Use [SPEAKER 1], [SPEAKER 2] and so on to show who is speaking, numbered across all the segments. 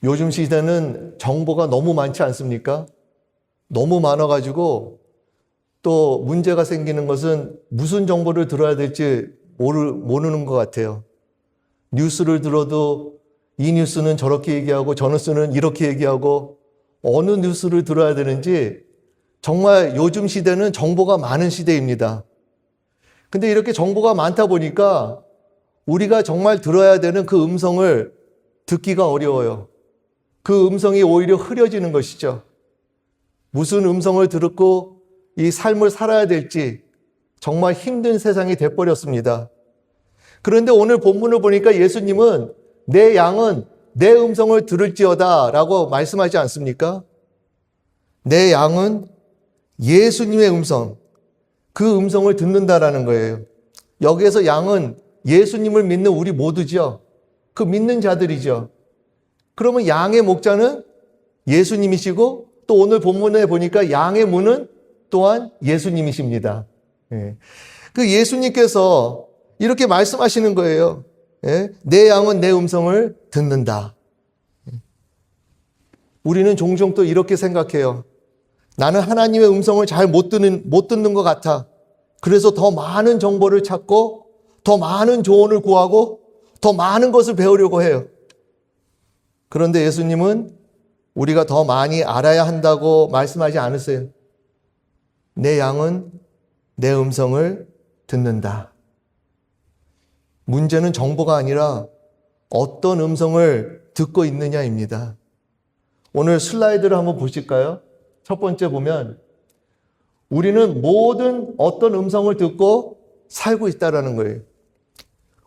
[SPEAKER 1] 요즘 시대는 정보가 너무 많지 않습니까? 너무 많아가지고 또 문제가 생기는 것은 무슨 정보를 들어야 될지 모르는 것 같아요. 뉴스를 들어도 이 뉴스는 저렇게 얘기하고 저 뉴스는 이렇게 얘기하고 어느 뉴스를 들어야 되는지 정말 요즘 시대는 정보가 많은 시대입니다. 근데 이렇게 정보가 많다 보니까 우리가 정말 들어야 되는 그 음성을 듣기가 어려워요. 그 음성이 오히려 흐려지는 것이죠. 무슨 음성을 듣고 이 삶을 살아야 될지 정말 힘든 세상이 돼버렸습니다. 그런데 오늘 본문을 보니까 예수님은 내 양은 내 음성을 들을지어다 라고 말씀하지 않습니까? 내 양은 예수님의 음성, 그 음성을 듣는다라는 거예요. 여기에서 양은 예수님을 믿는 우리 모두죠. 그 믿는 자들이죠. 그러면 양의 목자는 예수님이시고 또 오늘 본문에 보니까 양의 문은 또한 예수님이십니다. 그 예수님께서 이렇게 말씀하시는 거예요. 내 양은 내 음성을 듣는다. 우리는 종종 또 이렇게 생각해요. 나는 하나님의 음성을 잘 못 듣는 것 같아. 그래서 더 많은 정보를 찾고 더 많은 조언을 구하고 더 많은 것을 배우려고 해요. 그런데 예수님은 우리가 더 많이 알아야 한다고 말씀하지 않으세요. 내 양은 내 음성을 듣는다. 문제는 정보가 아니라 어떤 음성을 듣고 있느냐입니다. 오늘 슬라이드를 한번 보실까요? 첫 번째 보면 우리는 모든 어떤 음성을 듣고 살고 있다는 거예요.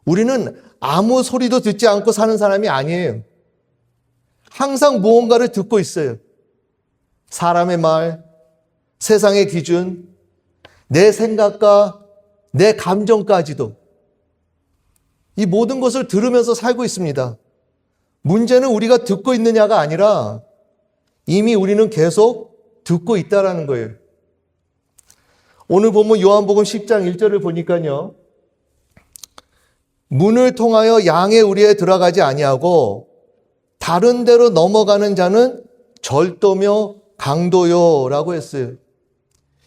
[SPEAKER 1] 우리는 아무 소리도 듣지 않고 사는 사람이 아니에요. 항상 무언가를 듣고 있어요. 사람의 말, 세상의 기준, 내 생각과 내 감정까지도 이 모든 것을 들으면서 살고 있습니다. 문제는 우리가 듣고 있느냐가 아니라 이미 우리는 계속 듣고 있다라는 거예요. 오늘 보면 요한복음 10장 1절을 보니까요. 문을 통하여 양의 우리에 들어가지 아니하고 다른 데로 넘어가는 자는 절도며 강도요라고 했어요.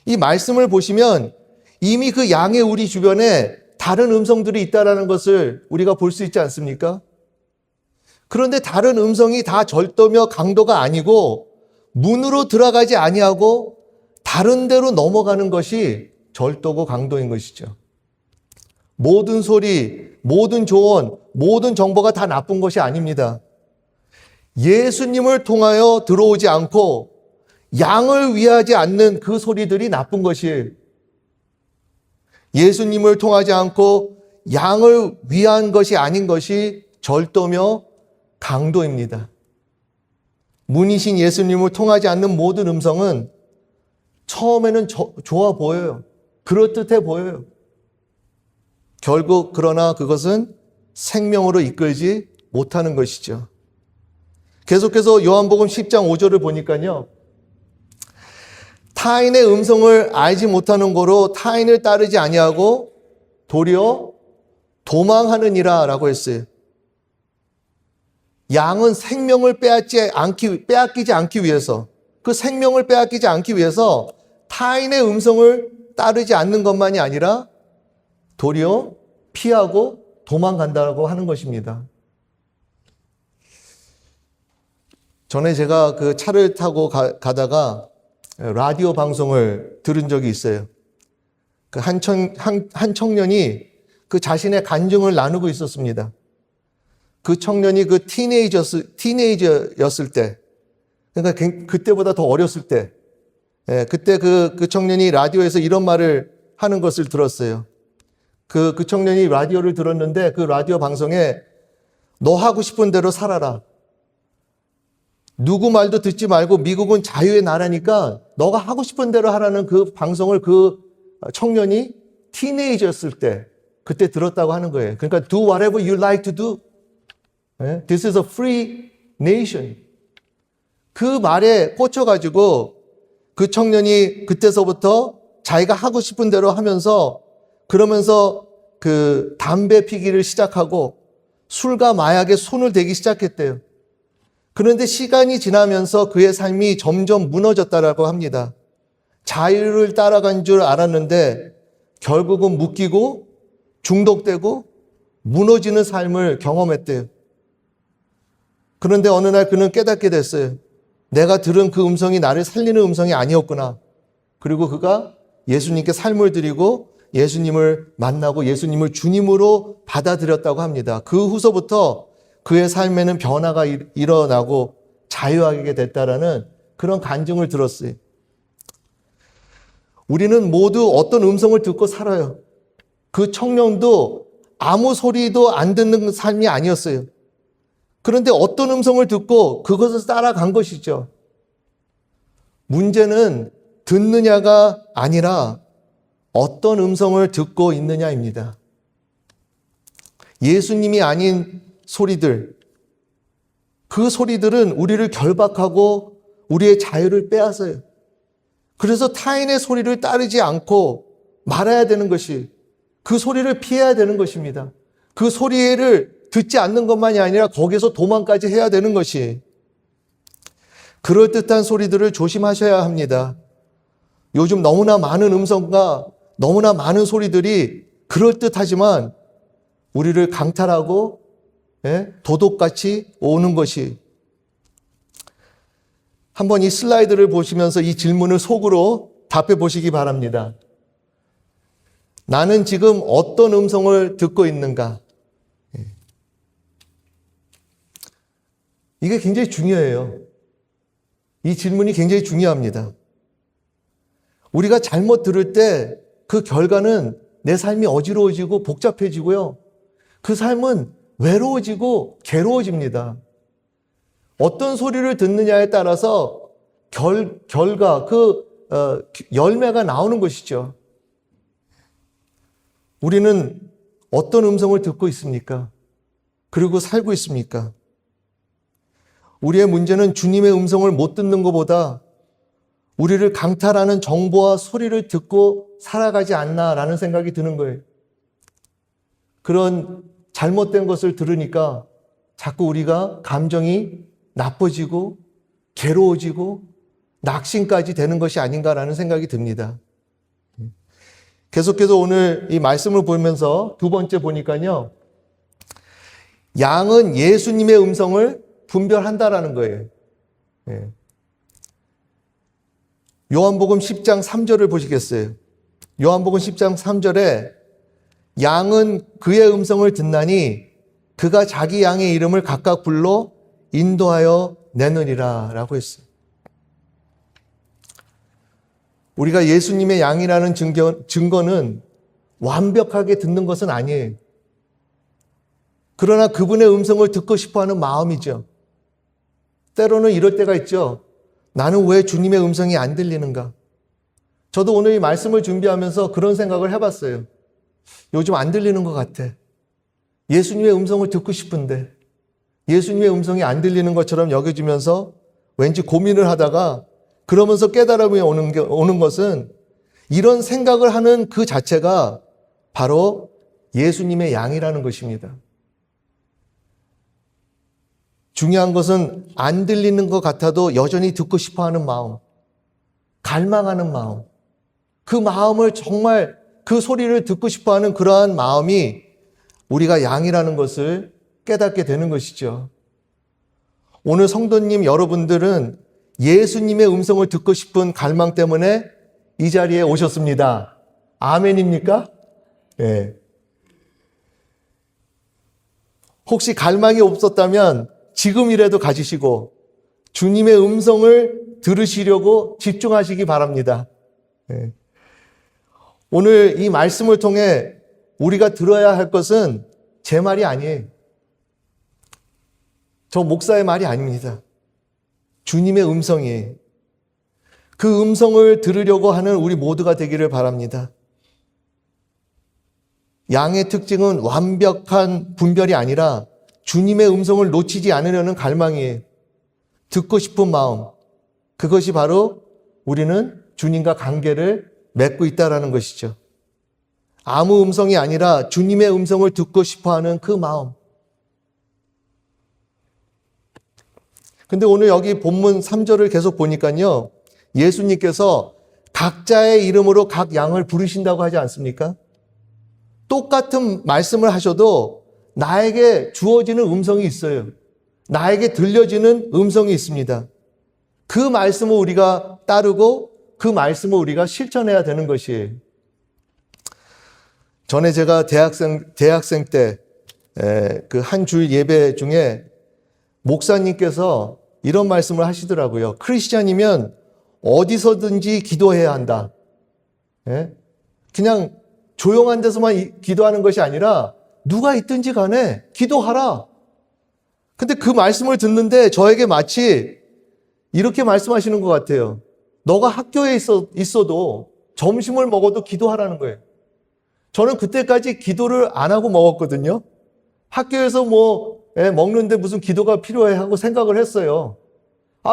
[SPEAKER 1] 이 말씀을 보시면 이미 그 양의 우리 주변에 다른 음성들이 있다는 것을 우리가 볼 수 있지 않습니까? 그런데 다른 음성이 다 절도며 강도가 아니고 문으로 들어가지 아니하고 다른 데로 넘어가는 것이 절도고 강도인 것이죠. 모든 소리, 모든 조언, 모든 정보가 다 나쁜 것이 아닙니다. 예수님을 통하여 들어오지 않고 양을 위하지 않는 그 소리들이 나쁜 것이에요. 예수님을 통하지 않고 양을 위한 것이 아닌 것이 절도며 강도입니다. 문이신 예수님을 통하지 않는 모든 음성은 처음에는 좋아 보여요. 그럴듯해 보여요. 결국 그러나 그것은 생명으로 이끌지 못하는 것이죠. 계속해서 요한복음 10장 5절을 보니까요. 타인의 음성을 알지 못하는 거로 타인을 따르지 아니하고 도리어 도망하느니라 라고 했어요. 양은 생명을 빼앗기지 않기 위해서 그 생명을 빼앗기지 않기 위해서 타인의 음성을 따르지 않는 것만이 아니라 도리어 피하고 도망간다고 하는 것입니다. 전에 제가 그 차를 타고 가다가 라디오 방송을 들은 적이 있어요. 그 한 청년이 그 자신의 간증을 나누고 있었습니다. 그 청년이 그 티네이저였을 때, 그러니까 그때보다 더 어렸을 때, 그때 그 청년이 라디오에서 이런 말을 하는 것을 들었어요. 그 청년이 라디오를 들었는데 그 라디오 방송에 너 하고 싶은 대로 살아라. 누구 말도 듣지 말고 미국은 자유의 나라니까 너가 하고 싶은 대로 하라는 그 방송을 그 청년이 티네이저였을 때 그때 들었다고 하는 거예요. 그러니까 do whatever you like to do. This is a free nation. 그 말에 꽂혀가지고 그 청년이 그때서부터 자기가 하고 싶은 대로 하면서 그러면서 그 담배 피기를 시작하고 술과 마약에 손을 대기 시작했대요. 그런데 시간이 지나면서 그의 삶이 점점 무너졌다라고 합니다. 자유를 따라간 줄 알았는데 결국은 묶이고 중독되고 무너지는 삶을 경험했대요. 그런데 어느 날 그는 깨닫게 됐어요. 내가 들은 그 음성이 나를 살리는 음성이 아니었구나. 그리고 그가 예수님께 삶을 드리고 예수님을 만나고 예수님을 주님으로 받아들였다고 합니다. 그 후서부터 그의 삶에는 변화가 일어나고 자유하게 됐다라는 그런 간증을 들었어요. 우리는 모두 어떤 음성을 듣고 살아요. 그 청년도 아무 소리도 안 듣는 삶이 아니었어요. 그런데 어떤 음성을 듣고 그것을 따라간 것이죠. 문제는 듣느냐가 아니라 어떤 음성을 듣고 있느냐입니다. 예수님이 아닌 소리들, 그 소리들은 우리를 결박하고 우리의 자유를 빼앗아요. 그래서 타인의 소리를 따르지 않고 말아야 되는 것이, 그 소리를 피해야 되는 것입니다. 그 소리를 듣지 않는 것만이 아니라 거기서 도망까지 해야 되는 것이, 그럴듯한 소리들을 조심하셔야 합니다. 요즘 너무나 많은 음성과 너무나 많은 소리들이 그럴듯하지만 우리를 강탈하고 도둑같이 오는 것이, 한번 이 슬라이드를 보시면서 이 질문을 속으로 답해 보시기 바랍니다. 나는 지금 어떤 음성을 듣고 있는가? 이게 굉장히 중요해요. 이 질문이 굉장히 중요합니다. 우리가 잘못 들을 때 그 결과는 내 삶이 어지러워지고 복잡해지고요. 그 삶은 외로워지고 괴로워집니다. 어떤 소리를 듣느냐에 따라서 결과, 열매가 나오는 것이죠. 우리는 어떤 음성을 듣고 있습니까? 그리고 살고 있습니까? 우리의 문제는 주님의 음성을 못 듣는 것보다 우리를 강탈하는 정보와 소리를 듣고 살아가지 않나라는 생각이 드는 거예요. 그런 잘못된 것을 들으니까 자꾸 우리가 감정이 나빠지고 괴로워지고 낙심까지 되는 것이 아닌가라는 생각이 듭니다. 계속해서 오늘 이 말씀을 보면서 두 번째 보니까요, 양은 예수님의 음성을 분별한다라는 거예요. 요한복음 10장 3절을 보시겠어요? 요한복음 10장 3절에 양은 그의 음성을 듣나니 그가 자기 양의 이름을 각각 불러 인도하여 내느니라 라고 했어요. 우리가 예수님의 양이라는 증거는 완벽하게 듣는 것은 아니에요. 그러나 그분의 음성을 듣고 싶어하는 마음이죠. 때로는 이럴 때가 있죠. 나는 왜 주님의 음성이 안 들리는가? 저도 오늘 이 말씀을 준비하면서 그런 생각을 해봤어요. 요즘 안 들리는 것 같아. 예수님의 음성을 듣고 싶은데 예수님의 음성이 안 들리는 것처럼 여겨지면서 왠지 고민을 하다가, 그러면서 깨달음이 오는 것은 이런 생각을 하는 그 자체가 바로 예수님의 양이라는 것입니다. 중요한 것은 안 들리는 것 같아도 여전히 듣고 싶어하는 마음, 갈망하는 마음, 그 마음을 정말 그 소리를 듣고 싶어하는 그러한 마음이 우리가 양이라는 것을 깨닫게 되는 것이죠. 오늘 성도님 여러분들은 예수님의 음성을 듣고 싶은 갈망 때문에 이 자리에 오셨습니다. 아멘입니까? 네. 혹시 갈망이 없었다면 지금이라도 가지시고 주님의 음성을 들으시려고 집중하시기 바랍니다. 네. 오늘 이 말씀을 통해 우리가 들어야 할 것은 제 말이 아니에요. 저 목사의 말이 아닙니다. 주님의 음성이에요. 그 음성을 들으려고 하는 우리 모두가 되기를 바랍니다. 양의 특징은 완벽한 분별이 아니라 주님의 음성을 놓치지 않으려는 갈망이에요. 듣고 싶은 마음. 그것이 바로 우리는 주님과 관계를 맺고 있다는 것이죠. 아무 음성이 아니라 주님의 음성을 듣고 싶어하는 그 마음. 근데 오늘 여기 본문 3절을 계속 보니까요, 예수님께서 각자의 이름으로 각 양을 부르신다고 하지 않습니까? 똑같은 말씀을 하셔도 나에게 주어지는 음성이 있어요. 나에게 들려지는 음성이 있습니다. 그 말씀을 우리가 따르고 그 말씀을 우리가 실천해야 되는 것이에요. 전에 제가 대학생 때 그 한 주일 예배 중에 목사님께서 이런 말씀을 하시더라고요. 크리스찬이면 어디서든지 기도해야 한다. 그냥 조용한 데서만 기도하는 것이 아니라 누가 있든지 간에 기도하라. 근데 그 말씀을 듣는데 저에게 마치 이렇게 말씀하시는 것 같아요. 너가 학교에 있어도 점심을 먹어도 기도하라는 거예요. 저는 그때까지 기도를 안 하고 먹었거든요. 학교에서 먹는데 무슨 기도가 필요해 하고 생각을 했어요.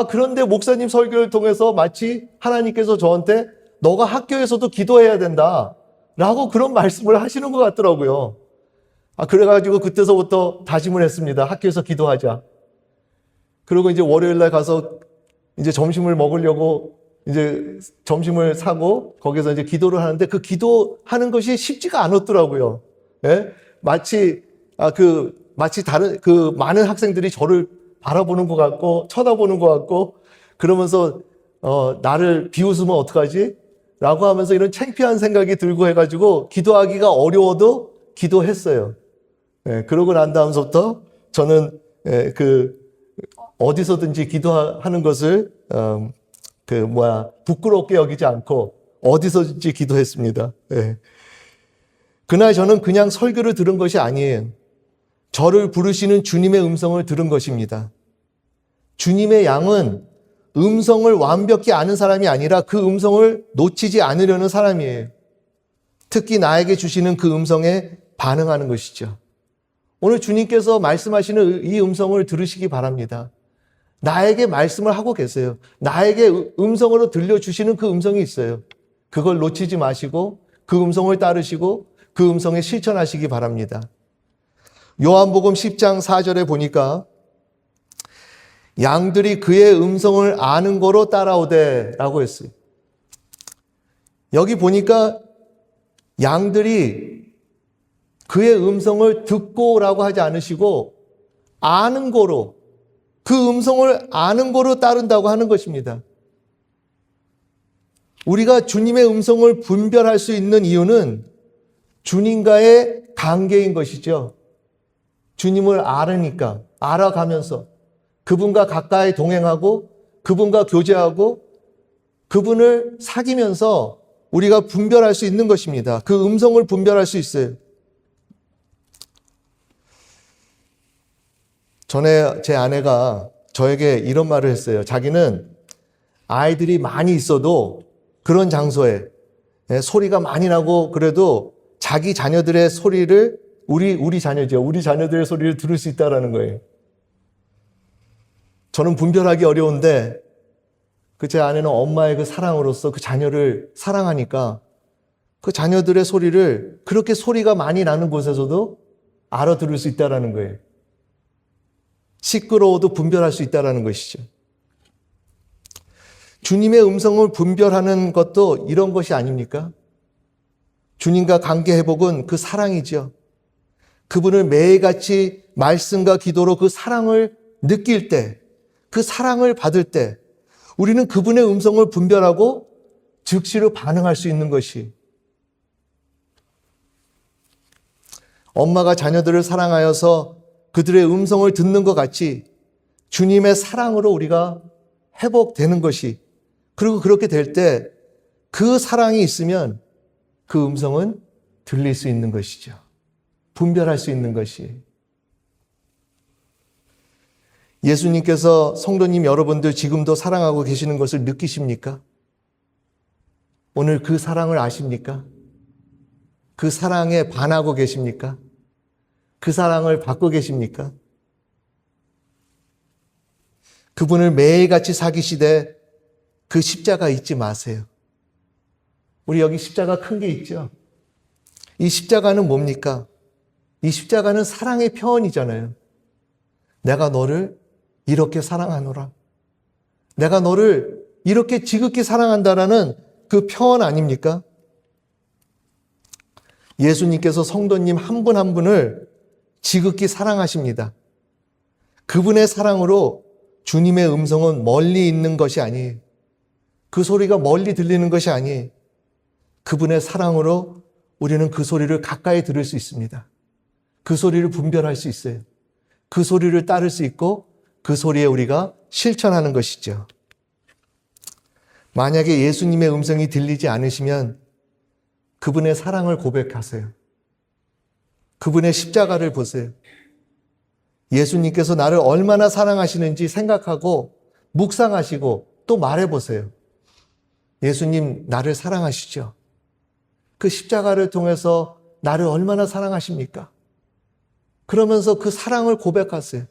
[SPEAKER 1] 그런데 목사님 설교를 통해서 마치 하나님께서 저한테 너가 학교에서도 기도해야 된다 라고 그런 말씀을 하시는 것 같더라고요. 그래가지고 그때서부터 다짐을 했습니다. 학교에서 기도하자. 그리고 이제 월요일 날 가서 이제 점심을 먹으려고 이제 점심을 사고 거기서 이제 기도를 하는데 그 기도하는 것이 쉽지가 않았더라고요. 마치 다른 많은 학생들이 저를 바라보는 것 같고 쳐다보는 것 같고 그러면서 나를 비웃으면 어떡하지? 라고 하면서 이런 창피한 생각이 들고 해가지고 기도하기가 어려워도 기도했어요. 그러고 난 다음부터 저는 어디서든지 기도하는 것을 부끄럽게 여기지 않고 어디서든지 기도했습니다. 그날 저는 그냥 설교를 들은 것이 아니에요. 저를 부르시는 주님의 음성을 들은 것입니다. 주님의 양은 음성을 완벽히 아는 사람이 아니라 그 음성을 놓치지 않으려는 사람이에요. 특히 나에게 주시는 그 음성에 반응하는 것이죠. 오늘 주님께서 말씀하시는 이 음성을 들으시기 바랍니다. 나에게 말씀을 하고 계세요. 나에게 음성으로 들려주시는 그 음성이 있어요. 그걸 놓치지 마시고 그 음성을 따르시고 그 음성에 실천하시기 바랍니다. 요한복음 10장 4절에 보니까 양들이 그의 음성을 아는 거로 따라오되 라고 했어요. 여기 보니까 양들이 그의 음성을 듣고 라고 하지 않으시고 아는 거로, 그 음성을 아는 거로 따른다고 하는 것입니다. 우리가 주님의 음성을 분별할 수 있는 이유는 주님과의 관계인 것이죠. 주님을 알으니까, 알아가면서 그분과 가까이 동행하고 그분과 교제하고 그분을 사귀면서 우리가 분별할 수 있는 것입니다. 그 음성을 분별할 수 있어요. 전에 제 아내가 저에게 이런 말을 했어요. 자기는 아이들이 많이 있어도 그런 장소에 소리가 많이 나고 그래도 자기 자녀들의 소리를 우리 자녀죠. 우리 자녀들의 소리를 들을 수 있다라는 거예요. 저는 분별하기 어려운데 제 아내는 엄마의 그 사랑으로서 그 자녀를 사랑하니까 그 자녀들의 소리를 그렇게 소리가 많이 나는 곳에서도 알아들을 수 있다라는 거예요. 시끄러워도 분별할 수 있다라는 것이죠. 주님의 음성을 분별하는 것도 이런 것이 아닙니까? 주님과 관계 회복은 그 사랑이죠. 그분을 매일같이 말씀과 기도로 그 사랑을 느낄 때, 그 사랑을 받을 때 우리는 그분의 음성을 분별하고 즉시로 반응할 수 있는 것이, 엄마가 자녀들을 사랑하여서 그들의 음성을 듣는 것 같이 주님의 사랑으로 우리가 회복되는 것이, 그리고 그렇게 될 때 그 사랑이 있으면 그 음성은 들릴 수 있는 것이죠. 분별할 수 있는 것이. 예수님께서 성도님 여러분들 지금도 사랑하고 계시는 것을 느끼십니까? 오늘 그 사랑을 아십니까? 그 사랑에 반하고 계십니까? 그 사랑을 받고 계십니까? 그분을 매일같이 사귀시되 그 십자가 잊지 마세요. 우리 여기 십자가 큰 게 있죠? 이 십자가는 뭡니까? 이 십자가는 사랑의 표현이잖아요. 내가 너를 이렇게 사랑하노라. 내가 너를 이렇게 지극히 사랑한다라는 그 표현 아닙니까? 예수님께서 성도님 한 분 한 분을 지극히 사랑하십니다. 그분의 사랑으로 주님의 음성은 멀리 있는 것이 아니에요. 그 소리가 멀리 들리는 것이 아니에요. 그분의 사랑으로 우리는 그 소리를 가까이 들을 수 있습니다. 그 소리를 분별할 수 있어요. 그 소리를 따를 수 있고 그 소리에 우리가 실천하는 것이죠. 만약에 예수님의 음성이 들리지 않으시면 그분의 사랑을 고백하세요. 그분의 십자가를 보세요. 예수님께서 나를 얼마나 사랑하시는지 생각하고 묵상하시고 또 말해보세요. 예수님 나를 사랑하시죠? 그 십자가를 통해서 나를 얼마나 사랑하십니까? 그러면서 그 사랑을 고백하세요.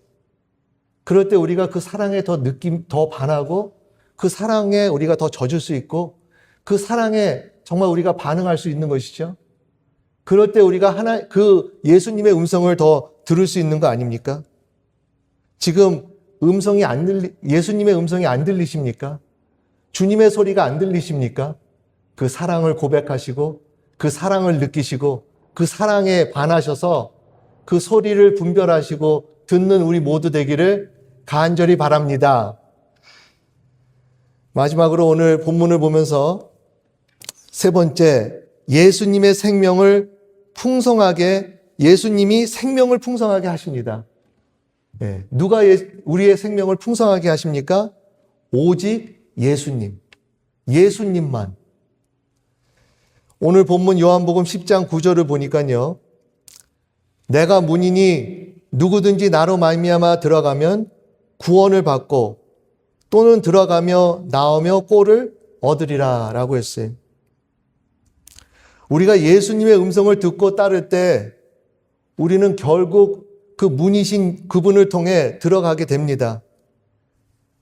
[SPEAKER 1] 그럴 때 우리가 그 사랑에 더 반하고 그 사랑에 우리가 더 젖을 수 있고 그 사랑에 정말 우리가 반응할 수 있는 것이죠. 그럴 때 우리가 그 예수님의 음성을 더 들을 수 있는 거 아닙니까? 지금 예수님의 음성이 안 들리십니까? 주님의 소리가 안 들리십니까? 그 사랑을 고백하시고 그 사랑을 느끼시고 그 사랑에 반하셔서 그 소리를 분별하시고 듣는 우리 모두 되기를 간절히 바랍니다. 마지막으로 오늘 본문을 보면서 세 번째, 예수님이 생명을 풍성하게 하십니다. 누가 우리의 생명을 풍성하게 하십니까? 오직 예수님만. 오늘 본문 요한복음 10장 9절을 보니까요. 내가 문이니 누구든지 나로 말미암아 들어가면 구원을 받고 또는 들어가며 나오며 꼴을 얻으리라 라고 했어요. 우리가 예수님의 음성을 듣고 따를 때 우리는 결국 그 문이신 그분을 통해 들어가게 됩니다.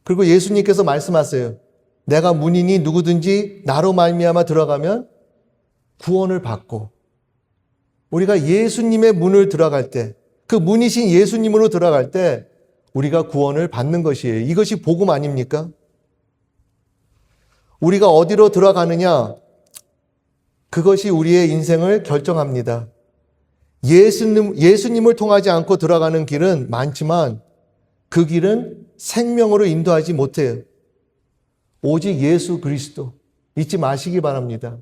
[SPEAKER 1] 그리고 예수님께서 말씀하세요. 내가 문이니 누구든지 나로 말미암아 들어가면 구원을 받고, 우리가 예수님의 문을 들어갈 때, 그 문이신 예수님으로 들어갈 때 우리가 구원을 받는 것이에요. 이것이 복음 아닙니까? 우리가 어디로 들어가느냐, 그것이 우리의 인생을 결정합니다. 예수님을 통하지 않고 들어가는 길은 많지만 그 길은 생명으로 인도하지 못해요. 오직 예수 그리스도 잊지 마시기 바랍니다.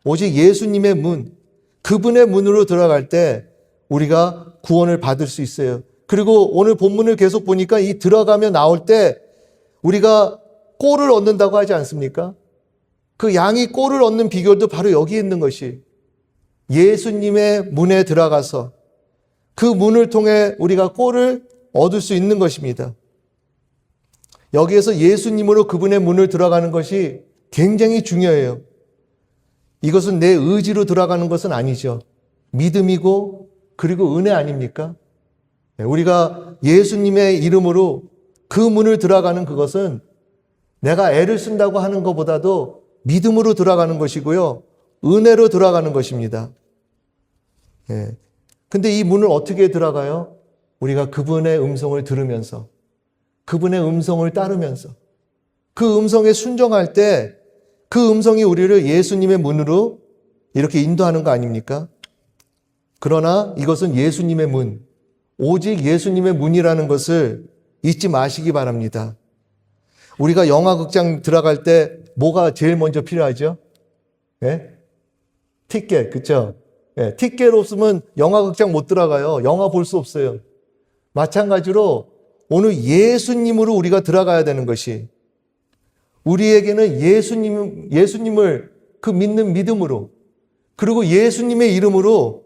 [SPEAKER 1] 오직 예수님의 문, 그분의 문으로 들어갈 때 우리가 구원을 받을 수 있어요. 그리고 오늘 본문을 계속 보니까 이 들어가며 나올 때 우리가 꼴을 얻는다고 하지 않습니까? 그 양이 꼴을 얻는 비결도 바로 여기 있는 것이 예수님의 문에 들어가서 그 문을 통해 우리가 꼴을 얻을 수 있는 것입니다. 여기에서 예수님으로 그분의 문을 들어가는 것이 굉장히 중요해요. 이것은 내 의지로 들어가는 것은 아니죠. 믿음이고 그리고 은혜 아닙니까? 우리가 예수님의 이름으로 그 문을 들어가는 그것은 내가 애를 쓴다고 하는 것보다도 믿음으로 들어가는 것이고요. 은혜로 들어가는 것입니다. 근데 이 문을 어떻게 들어가요? 우리가 그분의 음성을 들으면서, 그분의 음성을 따르면서, 그 음성에 순종할 때 그 음성이 우리를 예수님의 문으로 이렇게 인도하는 거 아닙니까? 그러나 이것은 예수님의 문, 오직 예수님의 문이라는 것을 잊지 마시기 바랍니다. 우리가 영화극장 들어갈 때 뭐가 제일 먼저 필요하죠? 티켓, 그렇죠? 티켓 없으면 영화극장 못 들어가요. 영화 볼 수 없어요. 마찬가지로 오늘 예수님으로 우리가 들어가야 되는 것이, 우리에게는 예수님을 그 믿는 믿음으로, 그리고 예수님의 이름으로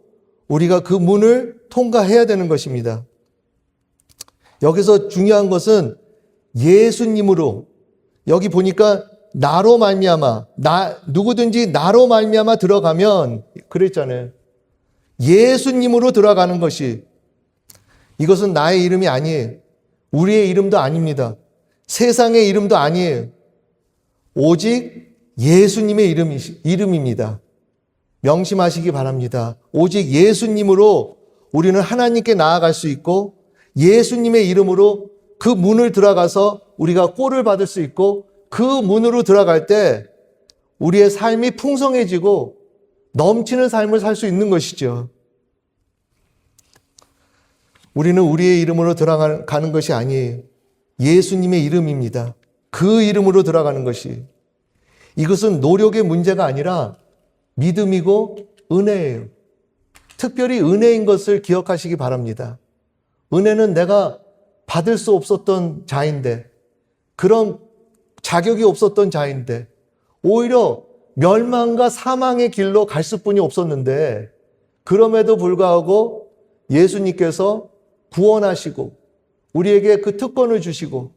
[SPEAKER 1] 우리가 그 문을 통과해야 되는 것입니다. 여기서 중요한 것은 예수님으로, 여기 보니까 나로 말미암아, 누구든지 나로 말미암아 들어가면 그랬잖아요. 예수님으로 들어가는 것이, 이것은 나의 이름이 아니에요. 우리의 이름도 아닙니다. 세상의 이름도 아니에요. 오직 예수님의 이름입니다. 명심하시기 바랍니다. 오직 예수님으로 우리는 하나님께 나아갈 수 있고 예수님의 이름으로 그 문을 들어가서 우리가 꼴을 받을 수 있고 그 문으로 들어갈 때 우리의 삶이 풍성해지고 넘치는 삶을 살 수 있는 것이죠. 우리는 우리의 이름으로 들어가는 것이 아니에요. 예수님의 이름입니다. 그 이름으로 들어가는 것이. 이것은 노력의 문제가 아니라 믿음이고 은혜예요. 특별히 은혜인 것을 기억하시기 바랍니다. 은혜는 내가 받을 수 없었던 자인데, 그런 자격이 없었던 자인데, 오히려 멸망과 사망의 길로 갈 수뿐이 없었는데, 그럼에도 불구하고 예수님께서 구원하시고 우리에게 그 특권을 주시고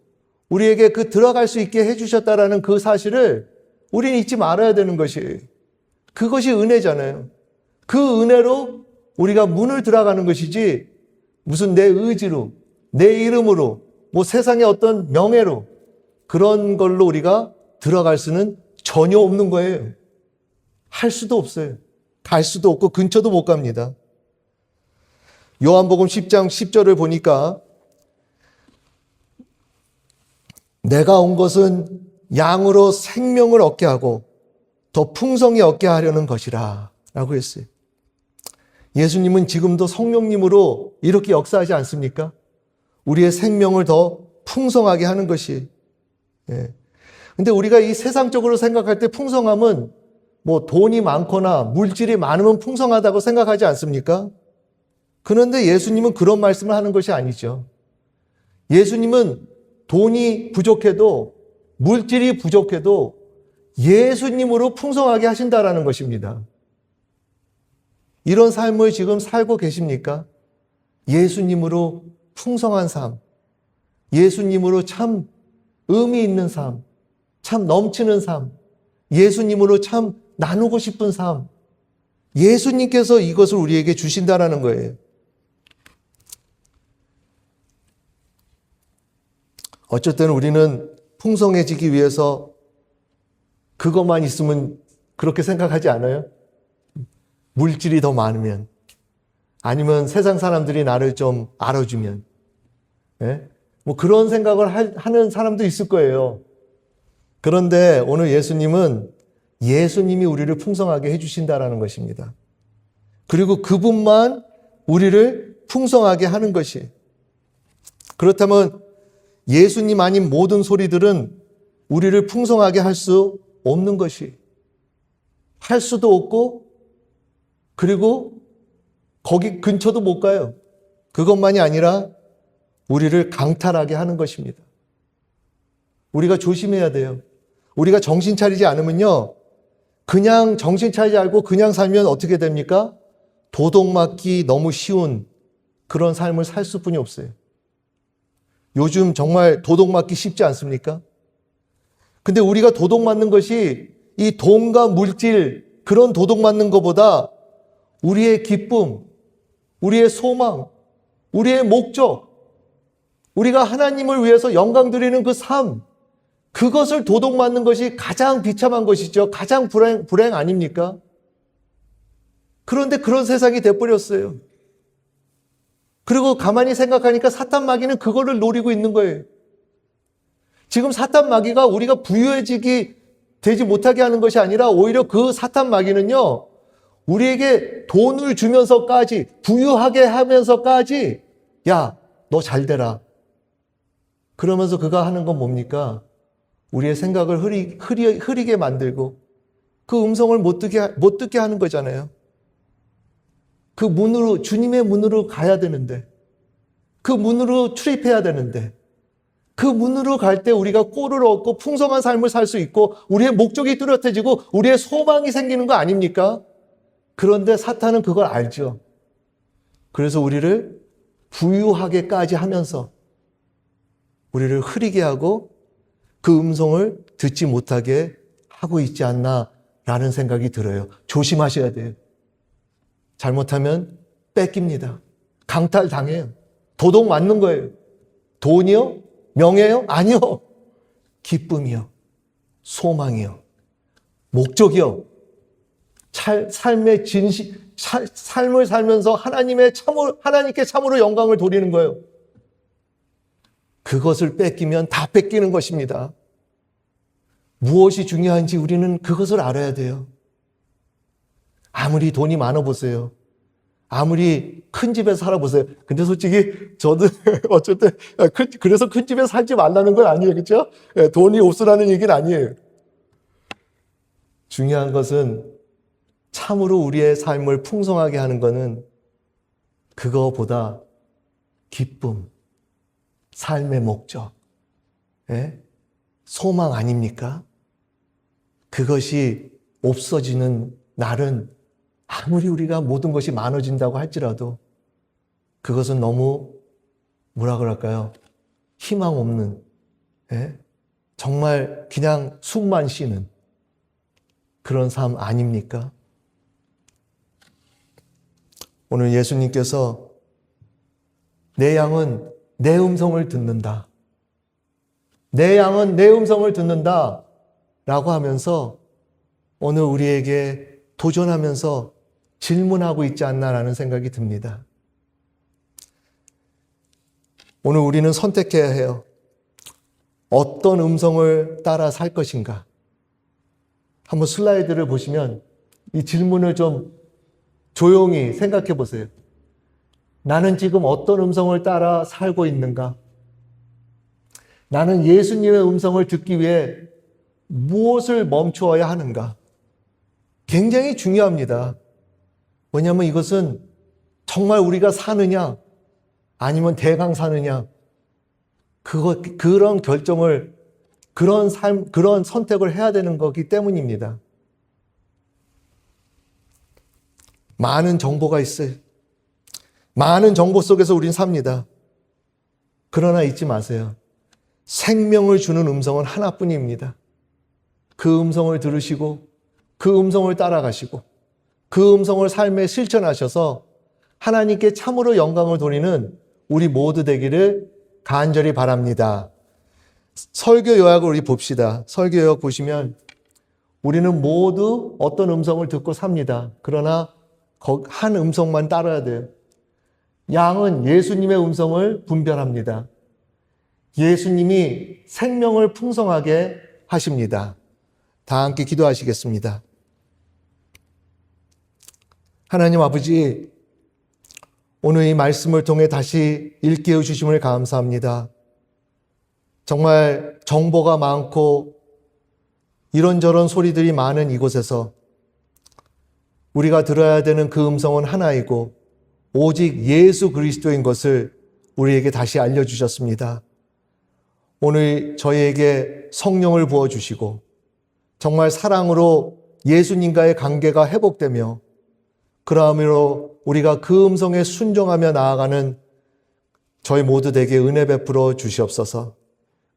[SPEAKER 1] 우리에게 그 들어갈 수 있게 해주셨다라는 그 사실을 우리는 잊지 말아야 되는 것이에요. 그것이 은혜잖아요. 그 은혜로 우리가 문을 들어가는 것이지 무슨 내 의지로, 내 이름으로, 뭐 세상의 어떤 명예로 그런 걸로 우리가 들어갈 수는 전혀 없는 거예요. 할 수도 없어요. 갈 수도 없고 근처도 못 갑니다. 요한복음 10장 10절을 보니까 내가 온 것은 양으로 생명을 얻게 하고 더 풍성히 얻게 하려는 것이라 라고 했어요. 예수님은 지금도 성령님으로 이렇게 역사하지 않습니까? 우리의 생명을 더 풍성하게 하는 것이. 근데 우리가 이 세상적으로 생각할 때 풍성함은 뭐 돈이 많거나 물질이 많으면 풍성하다고 생각하지 않습니까? 그런데 예수님은 그런 말씀을 하는 것이 아니죠. 예수님은 돈이 부족해도 물질이 부족해도 예수님으로 풍성하게 하신다라는 것입니다. 이런 삶을 지금 살고 계십니까? 예수님으로 풍성한 삶, 예수님으로 참 의미 있는 삶, 참 넘치는 삶, 예수님으로 참 나누고 싶은 삶, 예수님께서 이것을 우리에게 주신다라는 거예요. 어쩔 때는 우리는 풍성해지기 위해서 그것만 있으면 그렇게 생각하지 않아요? 물질이 더 많으면, 아니면 세상 사람들이 나를 좀 알아주면, 뭐 그런 생각을 하는 사람도 있을 거예요. 그런데 오늘 예수님은 예수님이 우리를 풍성하게 해주신다라는 것입니다. 그리고 그분만 우리를 풍성하게 하는 것이. 그렇다면 예수님 아닌 모든 소리들은 우리를 풍성하게 할 수 없는 것이. 할 수도 없고 그리고 거기 근처도 못 가요. 그것만이 아니라 우리를 강탈하게 하는 것입니다. 우리가 조심해야 돼요. 우리가 정신 차리지 않으면요, 그냥 정신 차리지 않고 그냥 살면 어떻게 됩니까? 도둑맞기 너무 쉬운 그런 삶을 살 수뿐이 없어요. 요즘 정말 도둑맞기 쉽지 않습니까? 근데 우리가 도둑맞는 것이 이 돈과 물질, 그런 도둑맞는 것보다 우리의 기쁨, 우리의 소망, 우리의 목적, 우리가 하나님을 위해서 영광 드리는 그 삶, 그것을 도둑맞는 것이 가장 비참한 것이죠. 가장 불행 아닙니까? 그런데 그런 세상이 돼버렸어요. 그리고 가만히 생각하니까 사탄 마귀는 그거를 노리고 있는 거예요. 지금 사탄 마귀가 우리가 부유해지기 되지 못하게 하는 것이 아니라 오히려 그 사탄 마귀는요, 우리에게 돈을 주면서까지, 부유하게 하면서까지, 야, 너 잘 되라. 그러면서 그가 하는 건 뭡니까? 우리의 생각을 흐리게 만들고 그 음성을 못 듣게 하는 거잖아요. 그 문으로, 주님의 문으로 가야 되는데, 그 문으로 출입해야 되는데, 그 문으로 갈 때 우리가 꼴을 얻고 풍성한 삶을 살 수 있고 우리의 목적이 뚜렷해지고 우리의 소망이 생기는 거 아닙니까? 그런데 사탄은 그걸 알죠. 그래서 우리를 부유하게까지 하면서 우리를 흐리게 하고 그 음성을 듣지 못하게 하고 있지 않나라는 생각이 들어요. 조심하셔야 돼요. 잘못하면 뺏깁니다. 강탈당해요. 도둑 맞는 거예요. 돈이요? 명예요? 아니요. 기쁨이요. 소망이요. 목적이요. 삶의 삶을 살면서 하나님께 참으로 영광을 돌리는 거예요. 그것을 뺏기면 다 뺏기는 것입니다. 무엇이 중요한지 우리는 그것을 알아야 돼요. 아무리 돈이 많아 보세요. 아무리 큰 집에 살아보세요. 근데 솔직히 저도 어쩔 때 그래서 큰 집에 살지 말라는 건 아니에요. 그렇죠? 돈이 없으라는 얘기는 아니에요. 중요한 것은 참으로 우리의 삶을 풍성하게 하는 것은 그거보다 기쁨, 삶의 목적, 소망 아닙니까? 그것이 없어지는 날은 아무리 우리가 모든 것이 많아진다고 할지라도 그것은 너무 뭐라 그럴까요? 희망 없는, 정말 그냥 숨만 쉬는 그런 삶 아닙니까? 오늘 예수님께서 내 양은 내 음성을 듣는다. 내 양은 내 음성을 듣는다. 라고 하면서 오늘 우리에게 도전하면서 질문하고 있지 않나라는 생각이 듭니다. 오늘 우리는 선택해야 해요. 어떤 음성을 따라 살 것인가? 한번 슬라이드를 보시면 이 질문을 좀 조용히 생각해 보세요. 나는 지금 어떤 음성을 따라 살고 있는가? 나는 예수님의 음성을 듣기 위해 무엇을 멈추어야 하는가? 굉장히 중요합니다. 왜냐하면 이것은 정말 우리가 사느냐, 아니면 대강 사느냐, 그런 결정을, 그런 삶, 그런 선택을 해야 되는 거기 때문입니다. 많은 정보가 있어요. 많은 정보 속에서 우린 삽니다. 그러나 잊지 마세요. 생명을 주는 음성은 하나뿐입니다. 그 음성을 들으시고 그 음성을 따라가시고 그 음성을 삶에 실천하셔서 하나님께 참으로 영광을 돌리는 우리 모두 되기를 간절히 바랍니다. 설교 요약을 우리 봅시다. 설교 요약 보시면 우리는 모두 어떤 음성을 듣고 삽니다. 그러나 한 음성만 따라야 돼요. 양은 예수님의 음성을 분별합니다. 예수님이 생명을 풍성하게 하십니다. 다 함께 기도하시겠습니다. 하나님 아버지, 오늘 이 말씀을 통해 다시 일깨워 주심을 감사합니다. 정말 정보가 많고 이런저런 소리들이 많은 이곳에서 우리가 들어야 되는 그 음성은 하나이고 오직 예수 그리스도인 것을 우리에게 다시 알려주셨습니다. 오늘 저희에게 성령을 부어주시고 정말 사랑으로 예수님과의 관계가 회복되며 그러함으로 우리가 그 음성에 순종하며 나아가는 저희 모두에게 은혜 베풀어 주시옵소서.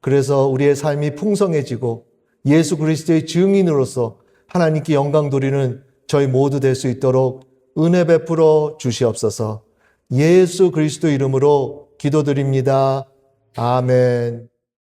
[SPEAKER 1] 그래서 우리의 삶이 풍성해지고 예수 그리스도의 증인으로서 하나님께 영광 돌리는 저희 모두 될 수 있도록 은혜 베풀어 주시옵소서. 예수 그리스도 이름으로 기도드립니다. 아멘.